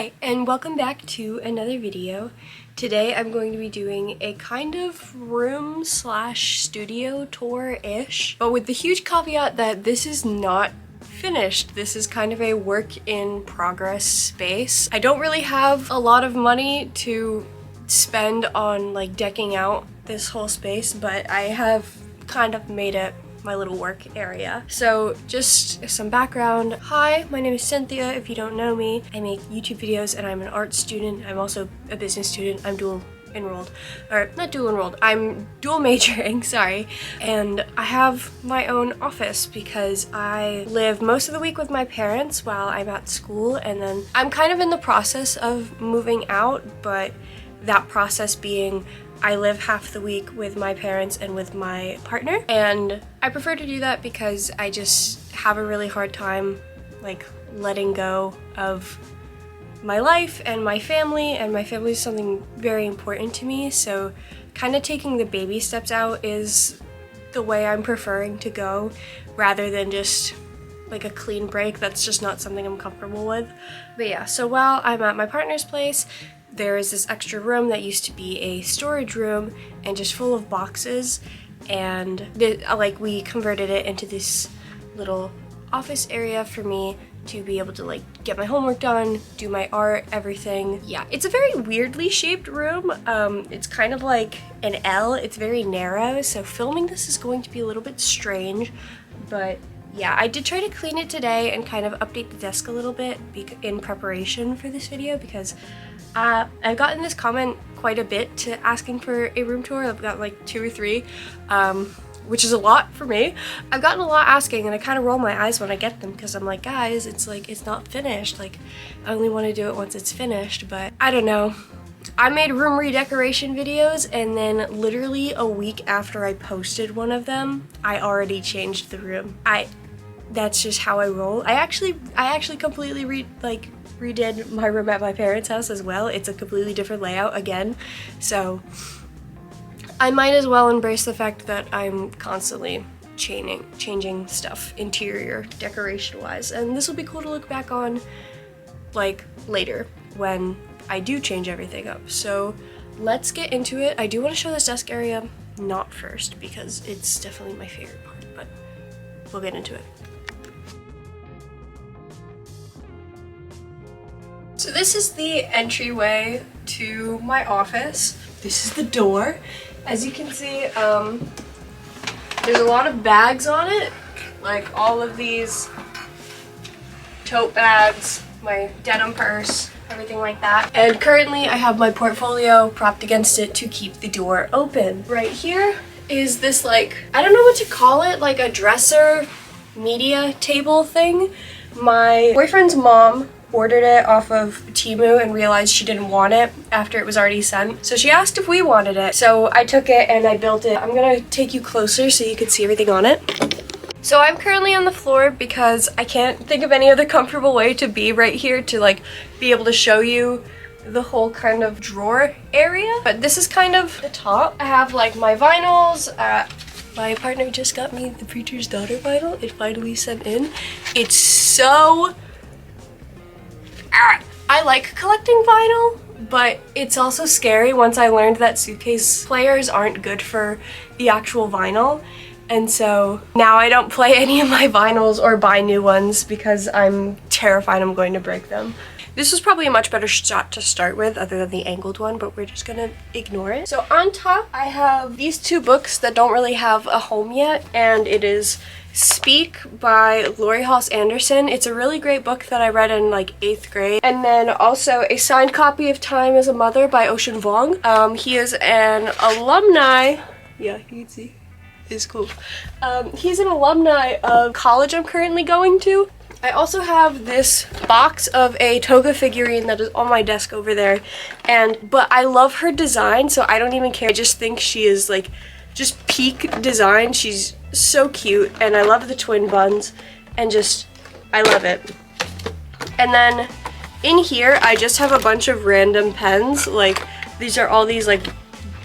Hi, and welcome back to another video. Today I'm going to be doing a kind of room slash studio tour-ish, but with the huge caveat that this is not finished. This is kind of a work in progress space. I don't really have a lot of money to spend on like decking out this whole space, but I have kind of made it my little work area. So just some background. Hi, my name is Cynthia. If you don't know me, I make YouTube videos and I'm an art student. I'm also a business student. I'm dual enrolled, or not dual enrolled, I'm dual majoring, sorry. And I have my own office because I live most of the week with my parents while I'm at school, and then I'm kind of in the process of moving out, but that process being I live half the week with my parents and with my partner, and I prefer to do that because I just have a really hard time like letting go of my life and my family is something very important to me, so kind of taking the baby steps out is the way I'm preferring to go rather than just like a clean break. That's just not something I'm comfortable with. But yeah, so while I'm at my partner's place, there is this extra room that used to be a storage room and just full of boxes, and we converted it into this little office area for me to be able to like get my homework done, do my art, everything. Yeah, it's a very weirdly shaped room. It's kind of like an L. It's very narrow, so filming this is going to be a little bit strange, but yeah, I did try to clean it today and kind of update the desk a little bit in preparation for this video, because I've gotten this comment quite a bit to asking for a room tour. I've got like 2 or 3, which is a lot for me. I've gotten a lot asking, and I kind of roll my eyes when I get them because I'm like, guys, it's not finished. Like, I only want to do it once it's finished, but I don't know. I made room redecoration videos, and then literally a week after I posted one of them, I already changed the room. That's just how I roll. I actually completely redid my room at my parents' house as well. It's a completely different layout again, so I might as well embrace the fact that I'm constantly changing stuff interior decoration wise, and this will be cool to look back on like later when I do change everything up. So let's get into it. I do want to show this desk area not first because it's definitely my favorite part, but we'll get into it. So this is the entryway to my office. This is the door. As you can see, there's a lot of bags on it, like all of these tote bags, my denim purse, everything like that. And currently I have my portfolio propped against it to keep the door open. Right here is this like, I don't know what to call it, like a dresser media table thing. My boyfriend's mom ordered it off of Temu and realized she didn't want it after it was already sent. So she asked if we wanted it. So I took it and I built it. I'm gonna take you closer so you can see everything on it. So I'm currently on the floor because I can't think of any other comfortable way to be right here to like be able to show you the whole kind of drawer area. But this is kind of the top. I have like my vinyls. My partner just got me the Preacher's Daughter vinyl. It finally sent in. It's so... I like collecting vinyl, but it's also scary once I learned that suitcase players aren't good for the actual vinyl. And so now I don't play any of my vinyls or buy new ones because I'm terrified I'm going to break them. This was probably a much better shot to start with other than the angled one, but we're just gonna ignore it. So on top, I have these 2 books that don't really have a home yet, and it is Speak by Lori Halse Anderson. It's a really great book that I read in like 8th grade. And then also a signed copy of Time as a Mother by Ocean Vuong. He is an alumni. Yeah, you can see. It's cool. He's an alumni of college I'm currently going to. I also have this box of a toga figurine that is on my desk over there. But I love her design, so I don't even care. I just think she is like just peak design. She's so cute, and I love the twin buns, and just I love it. And then in here I just have a bunch of random pens. Like these are all these like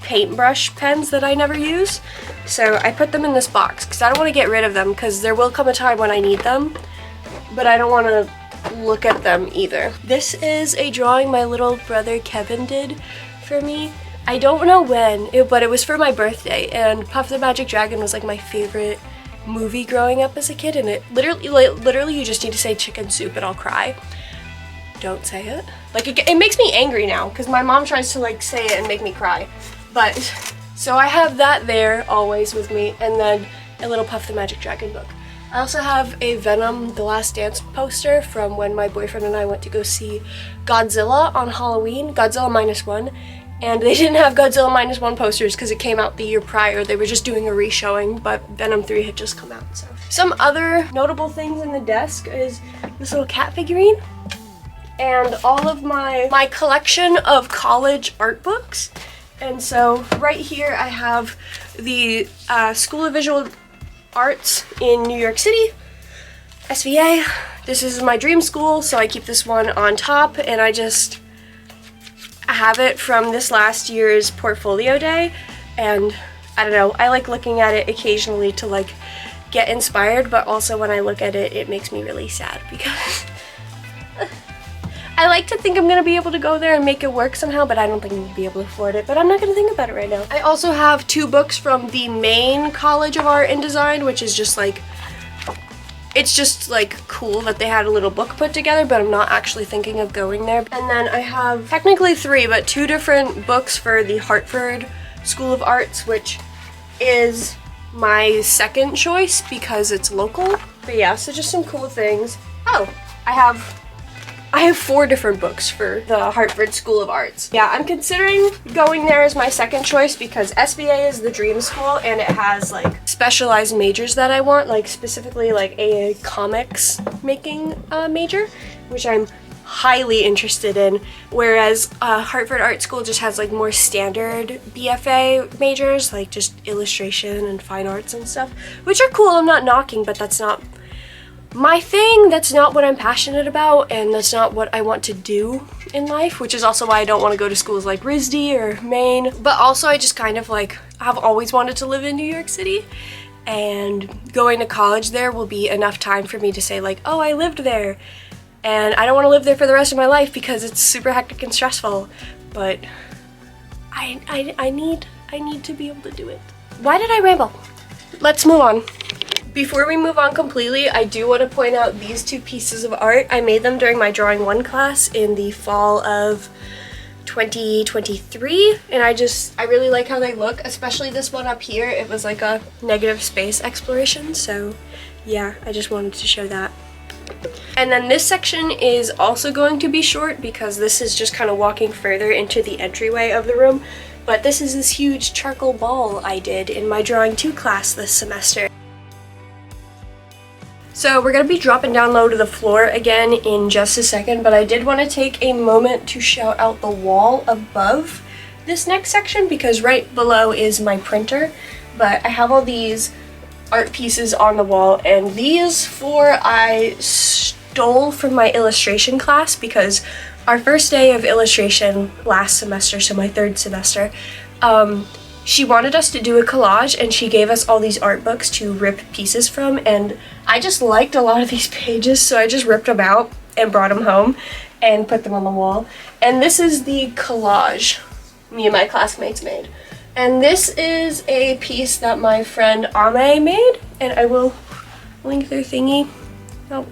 paintbrush pens that I never use, so I put them in this box because I don't want to get rid of them because there will come a time when I need them, but I don't want to look at them either. This is a drawing my little brother Kevin did for me. I don't know when, but it was for my birthday, and Puff the Magic Dragon was like my favorite movie growing up as a kid, and it literally you just need to say chicken soup and I'll cry. Don't say it. Like it makes me angry now because my mom tries to like say it and make me cry. But so I have that there always with me, and then a little Puff the Magic Dragon book. I also have a Venom The Last Dance poster from when my boyfriend and I went to go see Godzilla on Halloween, Godzilla -1, and they didn't have Godzilla -1 posters because it came out the year prior. They were just doing a re-showing, but Venom 3 had just come out. So some other notable things in the desk is this little cat figurine and all of my collection of college art books. And so right here I have the School of Visual Arts in New York City, SVA. This is my dream school, so I keep this one on top, and I have it from this last year's portfolio day, and I don't know, I like looking at it occasionally to like get inspired, but also when I look at it, it makes me really sad because I like to think I'm gonna be able to go there and make it work somehow, but I don't think I'm gonna be able to afford it, but I'm not gonna think about it right now. I also have 2 books from the main College of Art and Design, which is just like, it's just like cool that they had a little book put together, but I'm not actually thinking of going there. And then I have technically 3, but 2 different books for the Hartford School of Arts, which is my second choice because it's local. But yeah, so just some cool things. Oh, I have 4 different books for the Hartford School of Arts. Yeah, I'm considering going there as my second choice because SVA is the dream school and it has like specialized majors that I want, like specifically like a comics making major, which I'm highly interested in, whereas Hartford Art School just has like more standard BFA majors, like just illustration and fine arts and stuff, which are cool, I'm not knocking, but that's not my thing, that's not what I'm passionate about, and that's not what I want to do in life, which is also why I don't want to go to schools like RISD or Maine. But also I just kind of like have always wanted to live in New York City, and going to college there will be enough time for me to say like, oh, I lived there, and I don't want to live there for the rest of my life because it's super hectic and stressful, but I need to be able to do it. Why did I ramble? Let's move on. Before we move on completely, I do want to point out these 2 pieces of art. I made them during my Drawing 1 class in the fall of 2023, and I really like how they look, especially this one up here. It was like a negative space exploration, so yeah, I just wanted to show that. And then this section is also going to be short because this is just kind of walking further into the entryway of the room, but this is this huge charcoal ball I did in my Drawing 2 class this semester. So we're going to be dropping down low to the floor again in just a second, but I did want to take a moment to shout out the wall above this next section because right below is my printer, but I have all these art pieces on the wall, and these 4 I stole from my illustration class because our first day of illustration last semester, so my 3rd semester, she wanted us to do a collage, and she gave us all these art books to rip pieces from, and I just liked a lot of these pages, so I just ripped them out and brought them home and put them on the wall. And this is the collage me and my classmates made. And this is a piece that my friend Ame made, and I will link their thingy. Oh,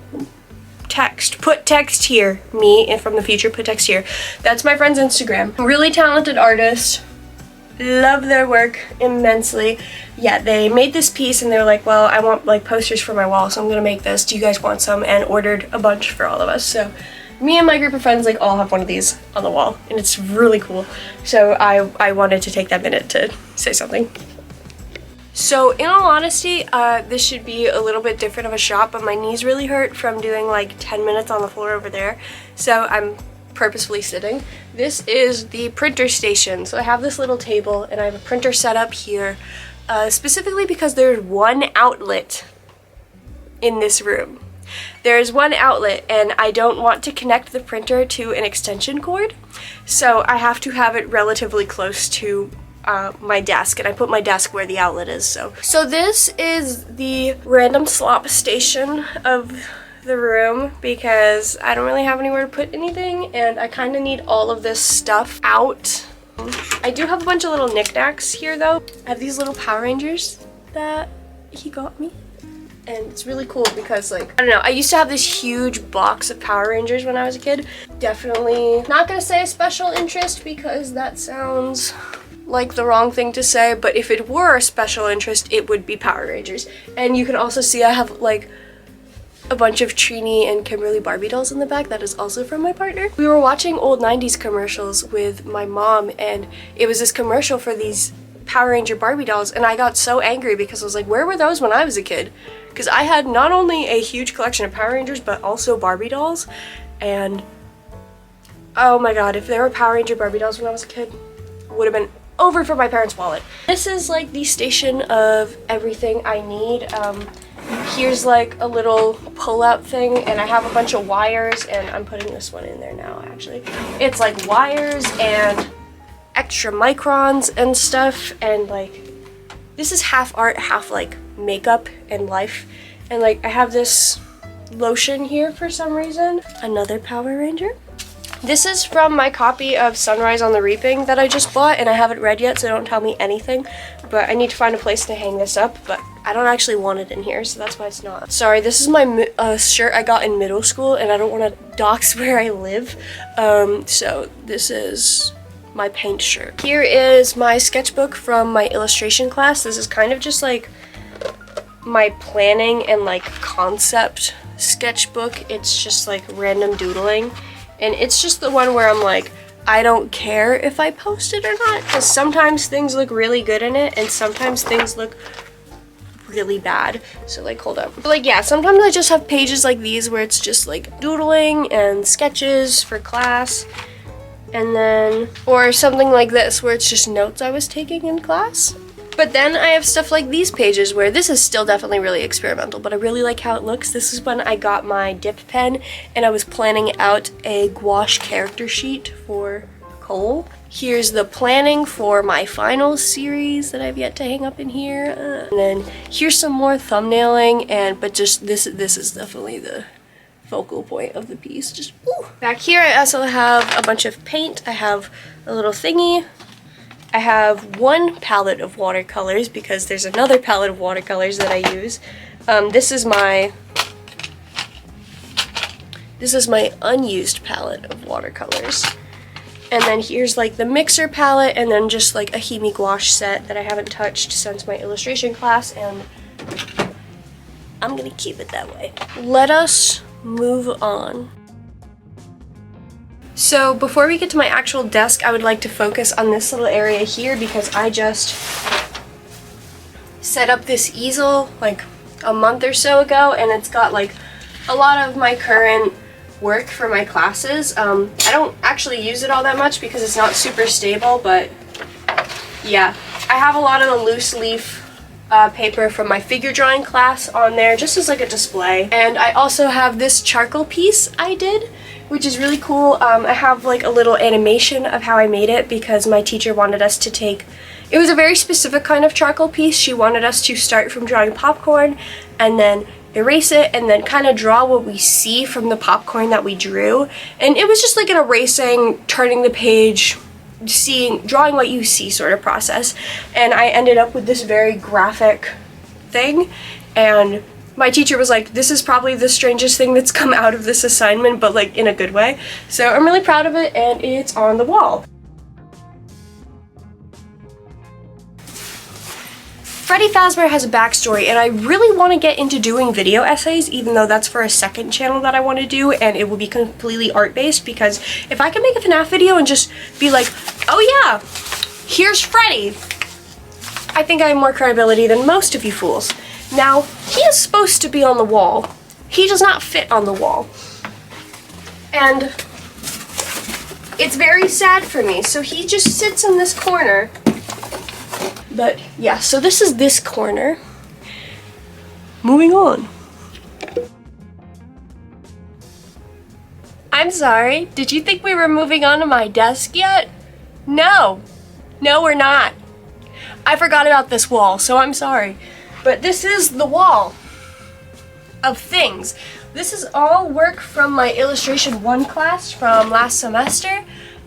put text here, me, and from the future, put text here. That's my friend's Instagram. Really talented artist. Love their work immensely. Yeah, they made this piece and they're like, well, I want like posters for my wall, so I'm gonna make this. Do you guys want some? And ordered a bunch for all of us. So me and my group of friends like all have one of these on the wall, and it's really cool. So I wanted to take that minute to say something. So in all honesty, this should be a little bit different of a shot, but my knees really hurt from doing like 10 minutes on the floor over there. So I'm purposefully sitting. This is the printer station. So I have this little table and I have a printer set up here, specifically because there's one outlet in this room. There's one outlet and I don't want to connect the printer to an extension cord, so I have to have it relatively close to my desk, and I put my desk where the outlet is. So this is the random slop station of the room because I don't really have anywhere to put anything, and I kind of need all of this stuff out. I do have a bunch of little knickknacks here though. I have these little Power Rangers that he got me, and it's really cool because, like, I don't know, I used to have this huge box of Power Rangers when I was a kid. Definitely not gonna say a special interest because that sounds like the wrong thing to say, but if it were a special interest, it would be Power Rangers. And you can also see I have like a bunch of Trini and Kimberly Barbie dolls in the back. That is also from my partner. We were watching old 90s commercials with my mom, and it was this commercial for these Power Ranger Barbie dolls, and I got so angry because I was like, where were those when I was a kid? Because I had not only a huge collection of Power Rangers, but also Barbie dolls, and oh my god, if there were Power Ranger Barbie dolls when I was a kid, it would have been over for my parents' wallet. This is like the station of everything I need. Here's like a little pull-out thing, and I have a bunch of wires, and I'm putting this one in there now actually. It's like wires and extra microns and stuff, and like this is half art, half like makeup and life. And like I have this lotion here for some reason. Another Power Ranger. This is from my copy of Sunrise on the Reaping that I just bought, and I haven't read yet, so don't tell me anything. But I need to find a place to hang this up, but I don't actually want it in here, so that's why it's not. Sorry, this is my shirt I got in middle school, and I don't want to dox where I live. So this is my paint shirt. Here is my sketchbook from my illustration class. This is kind of just like my planning and like concept sketchbook. It's just like random doodling. And it's just the one where I'm like, I don't care if I post it or not, because sometimes things look really good in it and sometimes things look really bad. So like, hold up. But like, yeah, sometimes I just have pages like these where it's just like doodling and sketches for class. And then, or something like this where it's just notes I was taking in class. But then I have stuff like these pages where this is still definitely really experimental, but I really like how it looks. This is when I got my dip pen and I was planning out a gouache character sheet for Cole. Here's the planning for my final series that I've yet to hang up in here. And then here's some more thumbnailing, but just this is definitely the focal point of the piece. Just woo. Back here I also have a bunch of paint. I have a little thingy. I have one palette of watercolors because there's another palette of watercolors that I use. This is my unused palette of watercolors. And then here's like the mixer palette, and then just like a Himi gouache set that I haven't touched since my illustration class, and I'm gonna keep it that way. Let us move on. So before we get to my actual desk, I would like to focus on this little area here because I just set up this easel like a month or so ago, and it's got like a lot of my current work for my classes. I don't actually use it all that much because it's not super stable, but yeah, I have a lot of the loose leaf paper from my figure drawing class on there just as like a display. And I also have this charcoal piece I did, which is really cool. I have like a little animation of how I made it because my teacher wanted us to take, it was a very specific kind of charcoal piece. She wanted us to start from drawing popcorn and then erase it and then kind of draw what we see from the popcorn that we drew. And it was just like an erasing, turning the page, drawing what you see sort of process. And I ended up with this very graphic thing, and my teacher was like, this is probably the strangest thing that's come out of this assignment, but like in a good way. So I'm really proud of it, and it's on the wall. Freddie Fazbear has a backstory, and I really want to get into doing video essays, even though that's for a second channel that I want to do, and it will be completely art-based, because if I can make a FNAF video and just be like, oh yeah, here's Freddie, I think I have more credibility than most of you fools. Now, he is supposed to be on the wall. He does not fit on the wall. And it's very sad for me, so he just sits in this corner. But yeah, so this is this corner. Moving on. I'm sorry, did you think we were moving on to my desk yet? No, we're not. I forgot about this wall, so I'm sorry. But this is the wall. of things. This is all work from my illustration 1 class from last semester,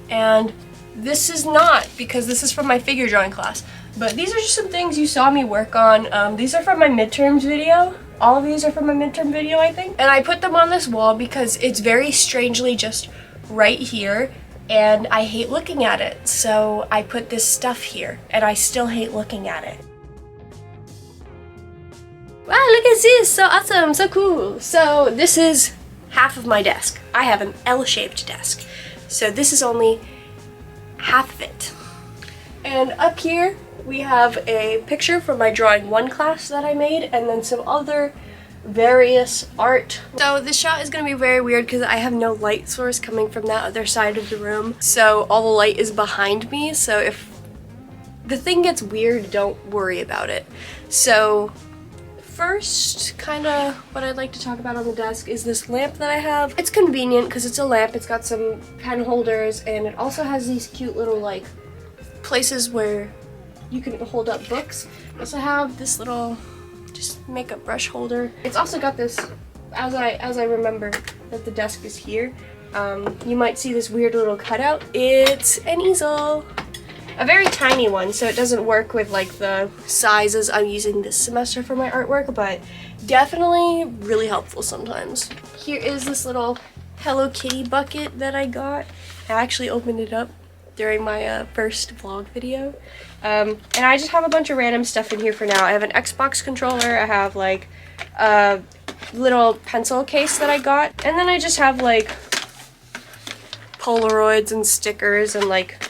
and this is not, because this is from my figure drawing class. But these are just some things you saw me work on. These are from my midterms video. All of these are from my midterm video, I think. And I put them on this wall because it's very strangely just right here, and I hate looking at it. So I put this stuff here, and I still hate looking at it. Wow, look at this, so awesome, so cool. So this is half of my desk. I have an L-shaped desk. So this is only half of it. And up here, we have a picture from my drawing 1 class that I made, and then some other various art. So this shot is gonna be very weird because I have no light source coming from that other side of the room. So all the light is behind me, so if the thing gets weird, don't worry about it. So first, kind of what I'd like to talk about on the desk is this lamp that I have. It's convenient because it's a lamp. It's got some pen holders, and it also has these cute little like places where you can hold up books. I also have this little just makeup brush holder. It's also got this, as I remember that the desk is here, you might see this weird little cutout. It's an easel. A very tiny one, so it doesn't work with like the sizes I'm using this semester for my artwork, but definitely really helpful sometimes. Here is this little Hello Kitty bucket that I got. I actually opened it up during my first vlog video. And I just have a bunch of random stuff in here for now. I have an Xbox controller, I have like a little pencil case that I got, and then I just have like Polaroids and stickers and like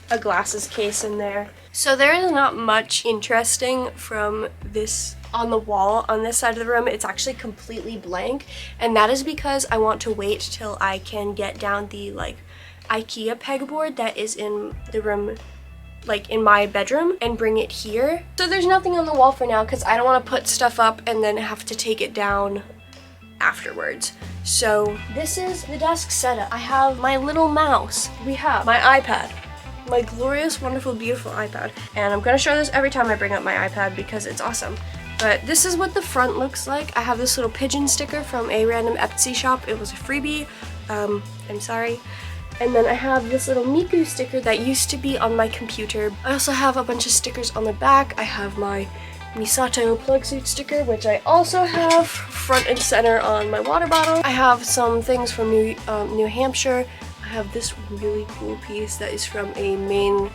a glasses case in there. So there is not much interesting from this on the wall on this side of the room. It's actually completely blank, and that is because I want to wait till I can get down the like IKEA pegboard that is in the room, like in my bedroom, and bring it here. So there's nothing on the wall for now because I don't want to put stuff up and then have to take it down afterwards. So this is the desk setup. I have my little mouse. We have my iPad. My glorious, wonderful, beautiful iPad. And I'm gonna show this every time I bring up my iPad because it's awesome. But this is what the front looks like. I have this little pigeon sticker from a random Etsy shop. It was a freebie. I'm sorry. And then I have this little Miku sticker that used to be on my computer. I also have a bunch of stickers on the back. I have my Misato plug suit sticker, which I also have front and center on my water bottle. I have some things from New Hampshire. I have this really cool piece that is from a Maine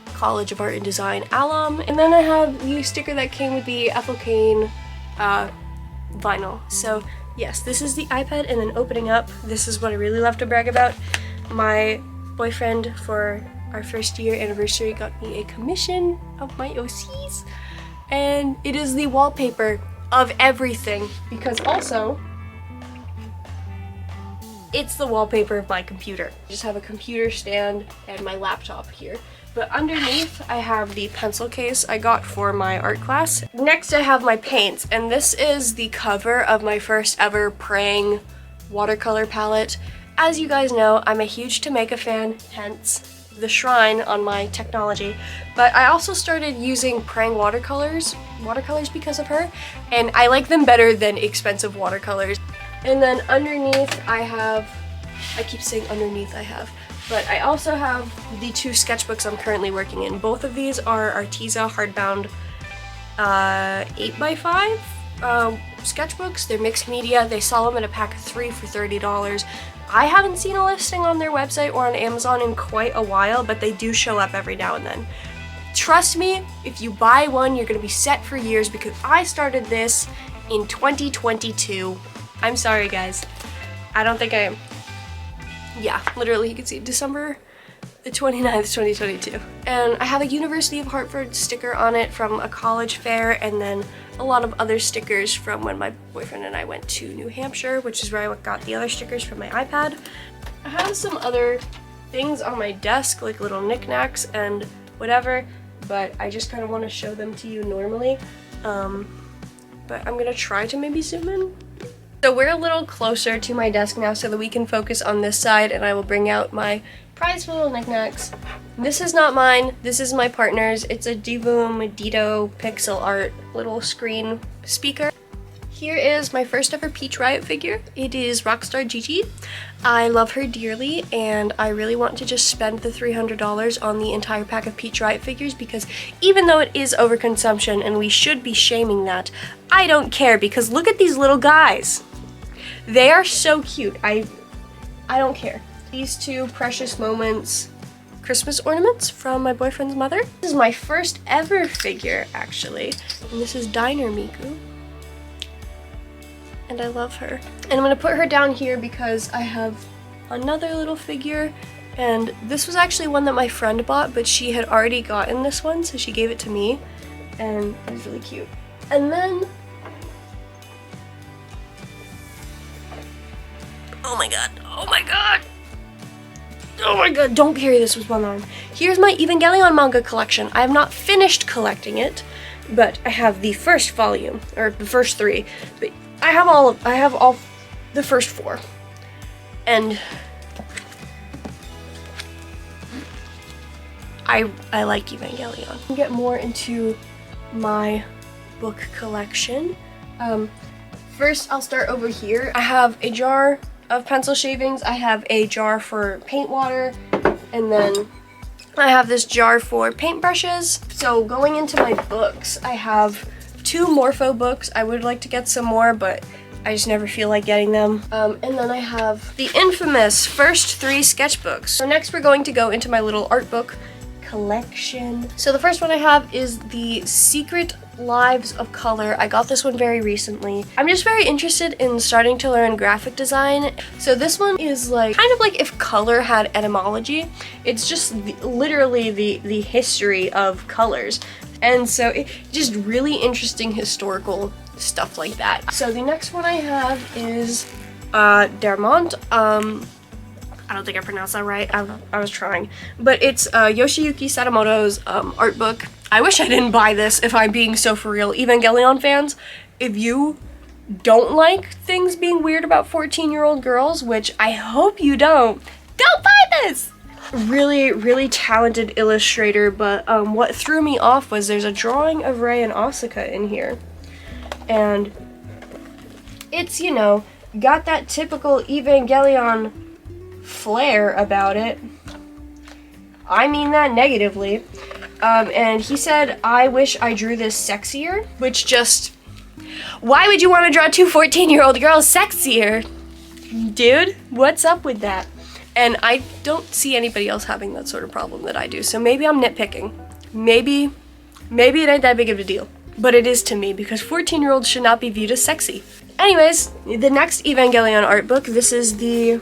College of Art and Design alum. And then I have the sticker that came with the Ethel Cain vinyl. So yes, this is the iPad, and then opening up, this is what I really love to brag about. My boyfriend for our first year anniversary got me a commission of my OCs, and it is the wallpaper of everything, because also it's the wallpaper of my computer. I just have a computer stand and my laptop here. But underneath, I have the pencil case I got for my art class. Next, I have my paints, and this is the cover of my first ever Prang watercolor palette. As you guys know, I'm a huge Tameka fan, hence the shrine on my technology. But I also started using Prang watercolors because of her, and I like them better than expensive watercolors. And then underneath I keep saying underneath but I also have the 2 sketchbooks I'm currently working in. Both of these are Arteza hardbound 8x5 sketchbooks. They're mixed media. They sell them in a pack of 3 for $30. I haven't seen a listing on their website or on Amazon in quite a while, but they do show up every now and then. Trust me, if you buy one, you're gonna be set for years, because I started this in 2022. I'm sorry, guys. I don't think I am. Yeah, literally, you can see December the 29th, 2022. And I have a University of Hartford sticker on it from a college fair, and then a lot of other stickers from when my boyfriend and I went to New Hampshire, which is where I got the other stickers from my iPad. I have some other things on my desk, like little knickknacks and whatever, but I just kind of want to show them to you normally. But I'm gonna try to maybe zoom in. So we're a little closer to my desk now so that we can focus on this side, and I will bring out my prized little knickknacks. This is not mine, this is my partner's. It's a Divoom Dito pixel art little screen speaker. Here is my first ever Peach Riot figure. It is Rockstar Gigi. I love her dearly, and I really want to just spend the $300 on the entire pack of Peach Riot figures, because even though it is overconsumption and we should be shaming that, I don't care, because look at these little guys. They are so cute. I don't care. These two Precious Moments Christmas ornaments from my boyfriend's mother. This is my first ever figure, actually, and this is Diner Miku. And I love her. And I'm gonna put her down here because I have another little figure, and this was actually one that my friend bought, but she had already gotten this one, so she gave it to me, and it was really cute. And then, oh my god, oh my god, oh my god, don't carry this with one arm. Here's my Evangelion manga collection. I have not finished collecting it, but I have the first volume, or the first 3, but I have all the first 4, and I like Evangelion. I'll get more into my book collection. First, I'll start over here. I have a jar of pencil shavings. I have a jar for paint water, and then I have this jar for paintbrushes. So going into my books, I have 2 Morpho books. I would like to get some more, but I just never feel like getting them. And then I have the infamous first 3 sketchbooks. So next we're going to go into my little art book collection. So the first one I have is the Secret Lives of Color. I got this one very recently. I'm just very interested in starting to learn graphic design. So this one is like kind of like if color had etymology. It's just literally the history of colors. And so it's just really interesting historical stuff like that. So the next one I have is Dermont. I don't think I pronounced that right. I was trying. But it's Yoshiyuki Sadamoto's art book. I wish I didn't buy this, if I'm being so for real. Evangelion fans, if you don't like things being weird about 14-year-old girls, which I hope you don't buy this! Really, really talented illustrator, but what threw me off was there's a drawing of Rei and Asuka in here. And it's, you know, got that typical Evangelion flair about it. I mean that negatively. And he said, I wish I drew this sexier, which just, why would you want to draw 2 14-year-old girls sexier? Dude, what's up with that? And I don't see anybody else having that sort of problem that I do, so maybe I'm nitpicking. Maybe it ain't that big of a deal. But it is to me, because 14-year-olds should not be viewed as sexy. Anyways, the next Evangelion art book, this is the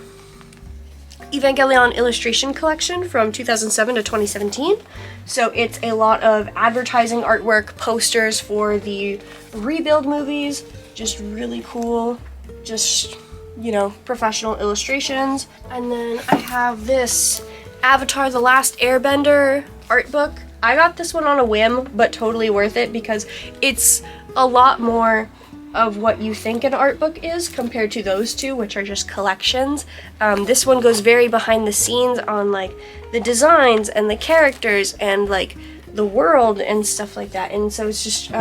Evangelion illustration collection from 2007 to 2017. So it's a lot of advertising artwork, posters for the Rebuild movies, just really cool, just, you know, professional illustrations. And then I have this Avatar: The Last Airbender art book. I got this one on a whim, but totally worth it because it's a lot more of what you think an art book is compared to those two, which are just collections. This one goes very behind the scenes on like the designs and the characters and like the world and stuff like that. And so it's just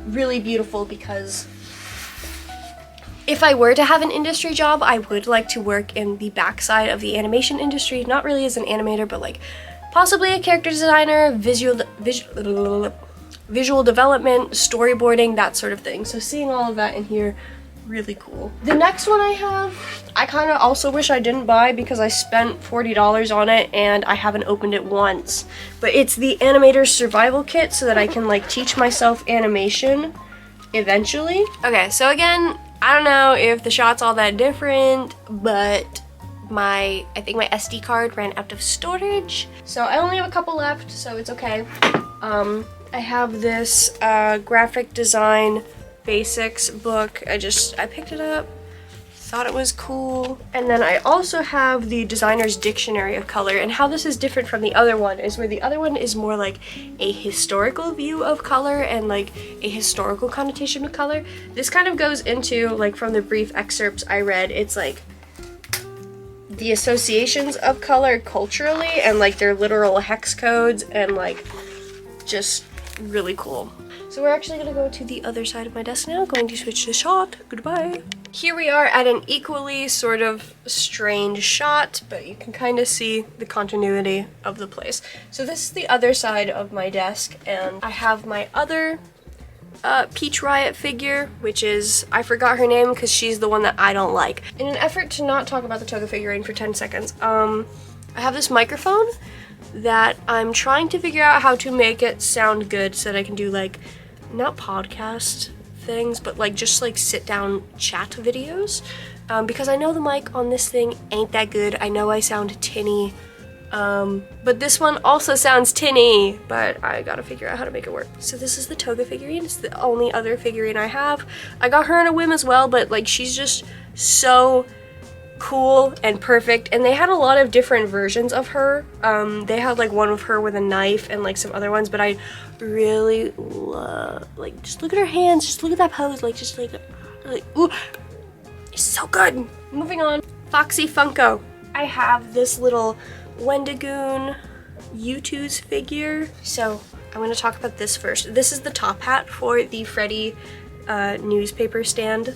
really beautiful because if I were to have an industry job, I would like to work in the backside of the animation industry, not really as an animator, but like possibly a character designer, visual development, storyboarding, that sort of thing. So seeing all of that in here, really cool. The next one I have, I kind of also wish I didn't buy because I spent $40 on it and I haven't opened it once. But it's the Animator's Survival Kit so that I can like teach myself animation eventually. Okay, so again, I don't know if the shot's all that different, but I think my SD card ran out of storage. So I only have a couple left, so it's okay. I have this graphic design basics book. I picked it up, thought it was cool. And then I also have the Designer's Dictionary of Color, and how this is different from the other one is where the other one is more like a historical view of color and like a historical connotation of color. This kind of goes into, like from the brief excerpts I read, it's like the associations of color culturally and like their literal hex codes and like just really cool. So we're actually gonna go to the other side of my desk now, going to switch the shot. Goodbye. Here we are at an equally sort of strange shot, but you can kind of see the continuity of the place. So this is the other side of my desk, and I have my other Peach Riot figure, which is, I forgot her name because she's the one that I don't like. In an effort to not talk about the toga figurine for 10 seconds, I have this microphone that I'm trying to figure out how to make it sound good so that I can do like, not podcast things, but like just like sit down chat videos, because I know the mic on this thing ain't that good. I know I sound tinny, but this one also sounds tinny, but I gotta figure out how to make it work. So this is the toga figurine. It's the only other figurine I have. I got her on a whim as well, but like she's just so cool and perfect, and they had a lot of different versions of her. They had like one of her with a knife and like some other ones, but I really love, like, just look at her hands, just look at that pose, like, just like ooh, it's so good. Moving on, Foxy Funko. I have this little Wendigoon U2's figure. So I'm gonna talk about this first. This is the top hat for the Freddy newspaper stand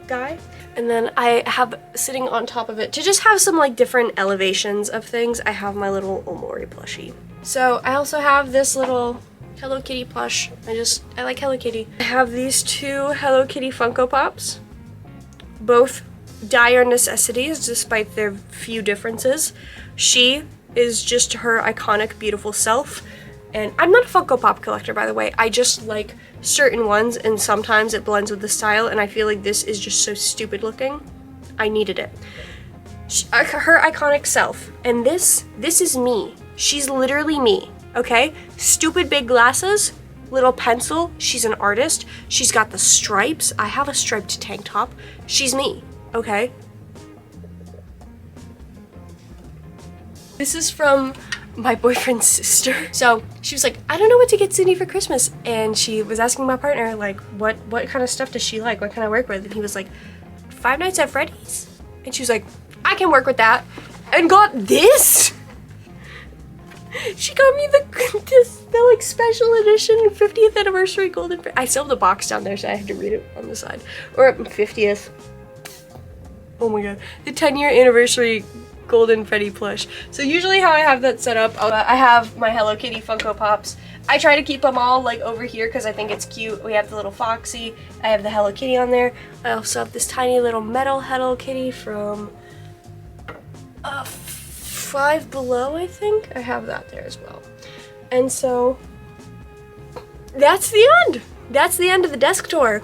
guy. And then I have sitting on top of it, to just have some like different elevations of things, I have my little Omori plushie. So I also have this little Hello Kitty plush. I like Hello Kitty. I have these two Hello Kitty Funko Pops. Both dire necessities despite their few differences. She is just her iconic, beautiful self. And I'm not a Funko Pop collector, by the way. I just like certain ones, and sometimes it blends with the style, and I feel like this is just so stupid looking. I needed it. Her iconic self. And this is me. She's literally me, okay? Stupid big glasses, little pencil. She's an artist. She's got the stripes. I have a striped tank top. She's me, okay? This is from my boyfriend's sister. So she was like, I don't know what to get Cindy for Christmas. And she was asking my partner, like, what kind of stuff does she like? What can I work with? And he was like, Five Nights at Freddy's? And she was like, I can work with that. And got this? She got me the like special edition 50th anniversary golden. I still have the box down there, so I have to read it on the side. Or 50th. Oh my god. The 10-year anniversary golden Freddy plush. So usually how I have that set up, I have my Hello Kitty Funko Pops. I try to keep them all like over here because I think it's cute. We have the little Foxy. I have the Hello Kitty on there. I also have this tiny little metal Hello Kitty from Five Below, I think. I have that there as well. And so that's the end. That's the end of the desk tour.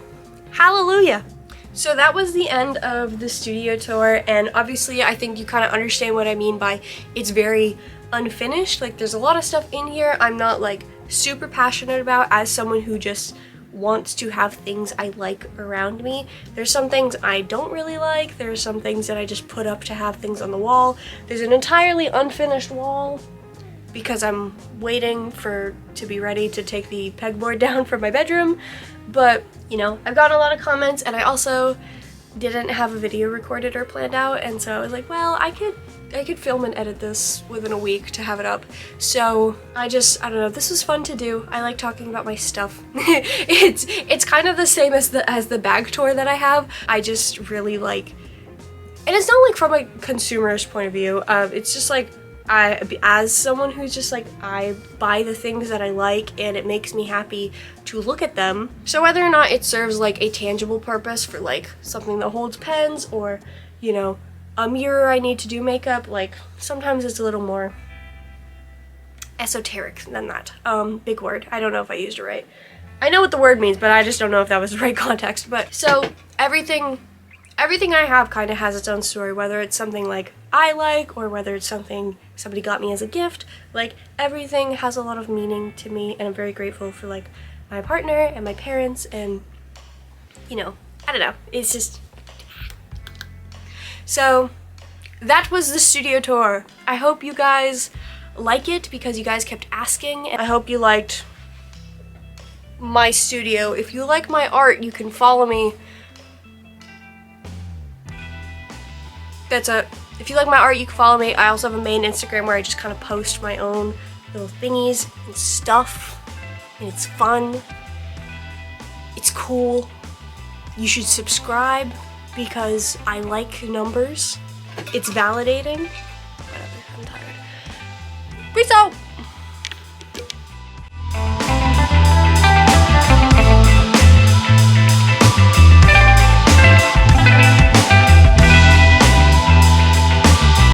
Hallelujah. So that was the end of the studio tour, and obviously I think you kind of understand what I mean by it's very unfinished. Like, there's a lot of stuff in here I'm not like super passionate about as someone who just wants to have things I like around me. There's some things I don't really like. There's some things that I just put up to have things on the wall. There's an entirely unfinished wall because I'm waiting to be ready to take the pegboard down from my bedroom. But, you know, I've gotten a lot of comments, and I also didn't have a video recorded or planned out, and so I was like, well, I could film and edit this within a week to have it up. So I don't know, this was fun to do. I like talking about my stuff. It's kind of the same as the bag tour that I have. I just really like, and it's not like from a consumerist point of view. It's just like, as someone who's just like, I buy the things that I like and it makes me happy to look at them. So whether or not it serves like a tangible purpose for like something that holds pens, or, you know, a mirror I need to do makeup, like sometimes it's a little more esoteric than that. Big word. I don't know if I used it right. I know what the word means, but I just don't know if that was the right context. But so everything I have kind of has its own story, whether it's something like I like or whether it's something somebody got me as a gift. Like, everything has a lot of meaning to me, and I'm very grateful for like my partner and my parents, and, you know, I don't know, it's just. So that was the studio tour. I hope you guys like it because you guys kept asking, and I hope you liked my studio. If you like my art, you can follow me. If you like my art, you can follow me. I also have a main Instagram where I just kind of post my own little thingies and stuff, and it's fun. It's cool. You should subscribe because I like numbers. It's validating. Whatever, I'm tired. Peace out!